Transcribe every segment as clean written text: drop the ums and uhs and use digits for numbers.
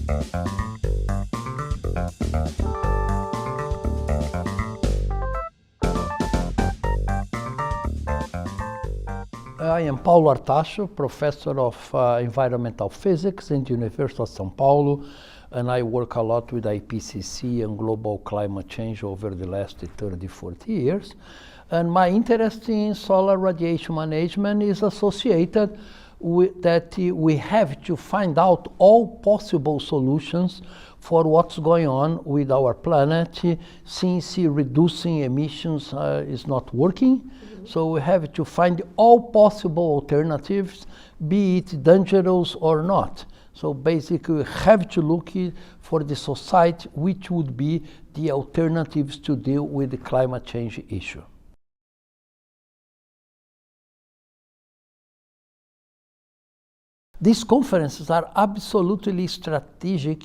I am Paulo Artaxo, professor of environmental physics in the University of São Paulo, and I work a lot with IPCC and global climate change over the last 30, 40 years. And my interest in solar radiation management is associated with that we have to find out all possible solutions for what's going on with our planet, since reducing emissions is not working. So we have to find all possible alternatives, be it dangerous or not. So basically we have to look for the society which would be the alternatives to deal with the climate change issue. These conferences are absolutely strategic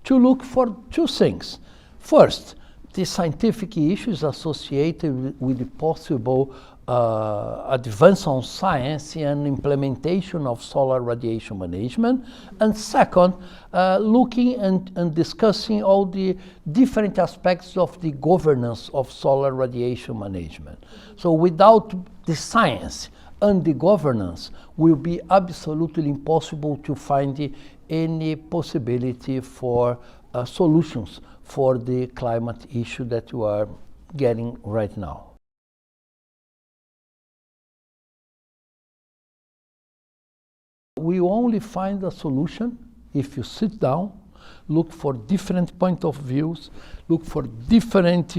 to look for two things. First, the scientific issues associated with the possible advance on science and implementation of solar radiation management. And second, looking and discussing all the different aspects of the governance of solar radiation management. So without the science and the governance, will be absolutely impossible to find any possibility for solutions for the climate issue that we are getting right now. We only find a solution if you sit down, look for different point of views, look for different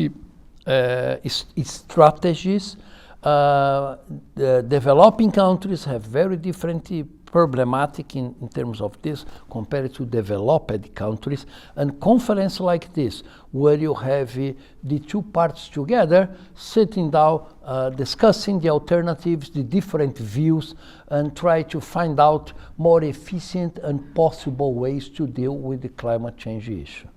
strategies. The developing countries have very different problematic in terms of this compared to developed countries. And conference like this, where you have the two parts together, sitting down, discussing the alternatives, the different views, and try to find out more efficient and possible ways to deal with the climate change issue.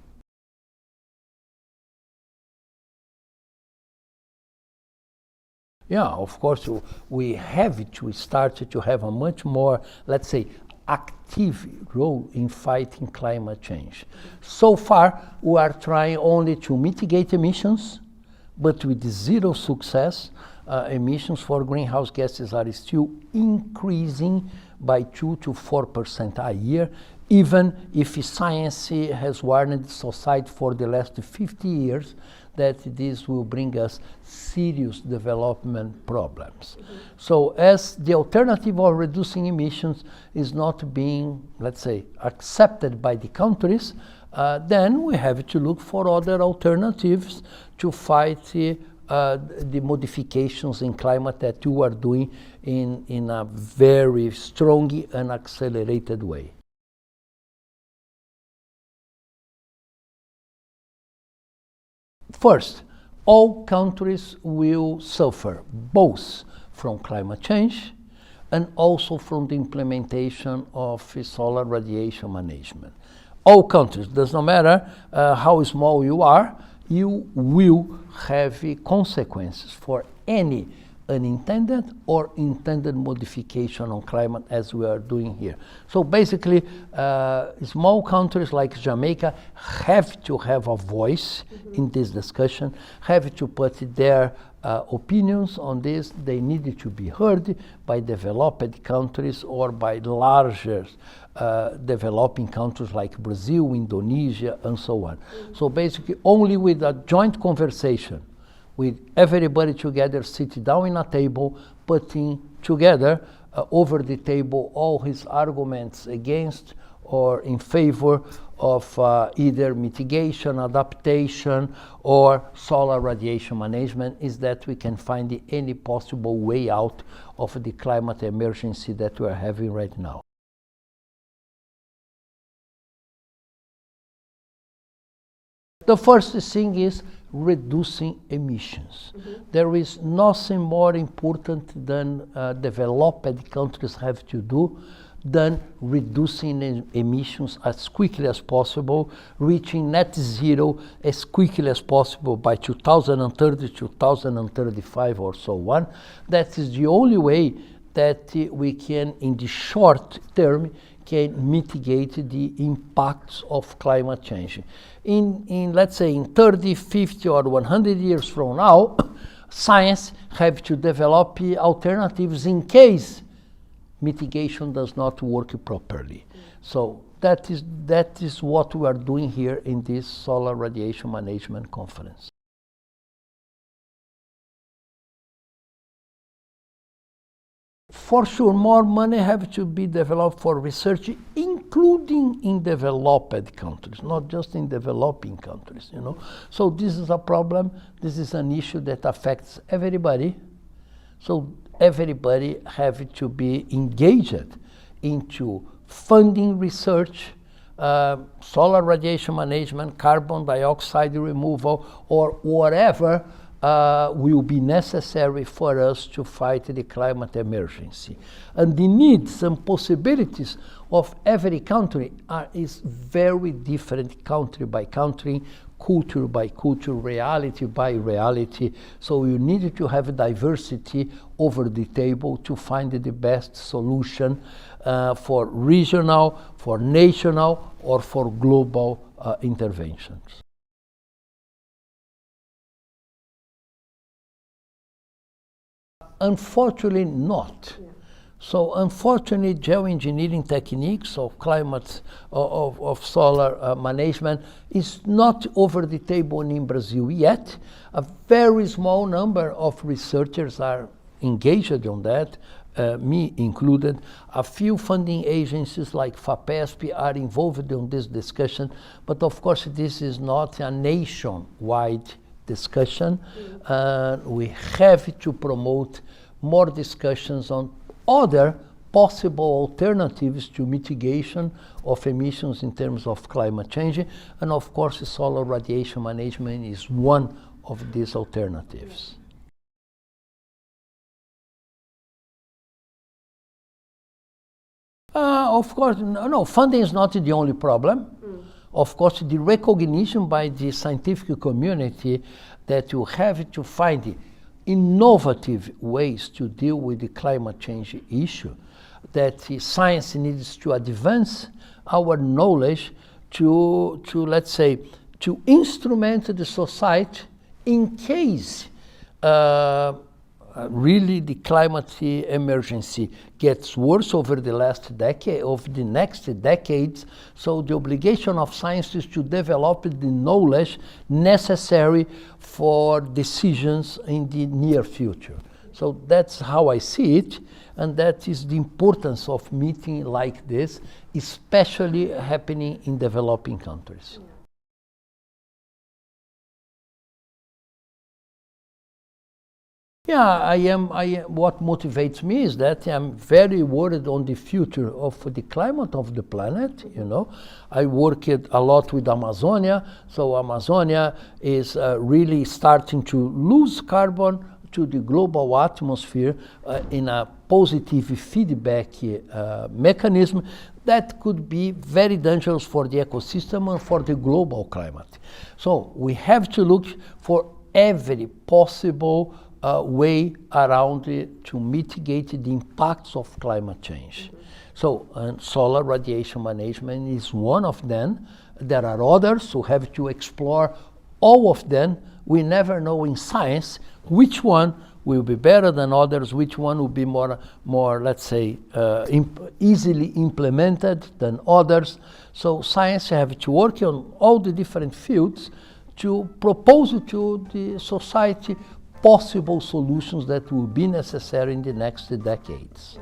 Yeah, of course, we have to start to have a much more, let's say, active role in fighting climate change. So far, we are trying only to mitigate emissions, but with zero success. Emissions for greenhouse gases are still increasing by 2 to 4% a year, even if science has warned society for the last 50 years that this will bring us serious development problems. So as the alternative of reducing emissions is not being, let's say, accepted by the countries, then we have to look for other alternatives to fight the modifications in climate that you are doing in a very strong and accelerated way. First, all countries will suffer both from climate change and also from the implementation of solar radiation management. All countries, does not matter how small you are, you will have consequences for any unintended or intended modification on climate as we are doing here. So basically, small countries like Jamaica have to have a voice in this discussion, have to put their opinions on this. They need to be heard by developed countries or by larger developing countries like Brazil, Indonesia, and so on. So basically, only with a joint conversation, with everybody together, sit down in a table, putting together over the table all his arguments against or in favor of either mitigation, adaptation, or solar radiation management, is that we can find any possible way out of the climate emergency that we are having right now. The first thing is reducing emissions. There is nothing more important than developed countries have to do than reducing emissions as quickly as possible, reaching net zero as quickly as possible by 2030, 2035 or so on. That is the only way that we can, in the short term, can mitigate the impacts of climate change. In let's say in 30, 50 or 100 years from now, science have to develop alternatives in case mitigation does not work properly. So that is what we are doing here in this Solar Radiation Management Conference. For sure, more money have to be developed for research, including in developed countries, not just in developing countries, you know. So this is a problem, this is an issue that affects everybody. So everybody have to be engaged into funding research, solar radiation management, carbon dioxide removal, or whatever will be necessary for us to fight the climate emergency. And the needs and possibilities of every country is very different country by country, culture by culture, reality by reality. So you need to have diversity over the table to find the best solution for regional, for national, or for global interventions. Unfortunately not. Yeah. So unfortunately, geoengineering techniques of climate, of solar management is not over the table in Brazil yet. A very small number of researchers are engaged on that, me included. A few funding agencies like FAPESP are involved in this discussion, but of course this is not a nationwide discussion. We have to promote more discussions on other possible alternatives to mitigation of emissions in terms of climate change. And of course, solar radiation management is one of these alternatives. Of course, no, funding is not the only problem. Of course, the recognition by the scientific community that you have to find innovative ways to deal with the climate change issue, that science needs to advance our knowledge to let's say, to instrument the society in case really the climate emergency gets worse over the last decade, over the next decades. So the obligation of science is to develop the knowledge necessary for decisions in the near future. So that's how I see it, and that is the importance of meeting like this, especially happening in developing countries. Yeah, what motivates me is that I'm very worried on the future of the climate of the planet, you know. I work a lot with Amazonia, so Amazonia is really starting to lose carbon to the global atmosphere in a positive feedback mechanism that could be very dangerous for the ecosystem and for the global climate. So we have to look for every possible way around it to mitigate the impacts of climate change. So solar radiation management is one of them. There are others who have to explore all of them. We never know in science which one will be better than others, which one will be more let's say, easily implemented than others. So science have to work on all the different fields to propose to the society possible solutions that will be necessary in the next decades.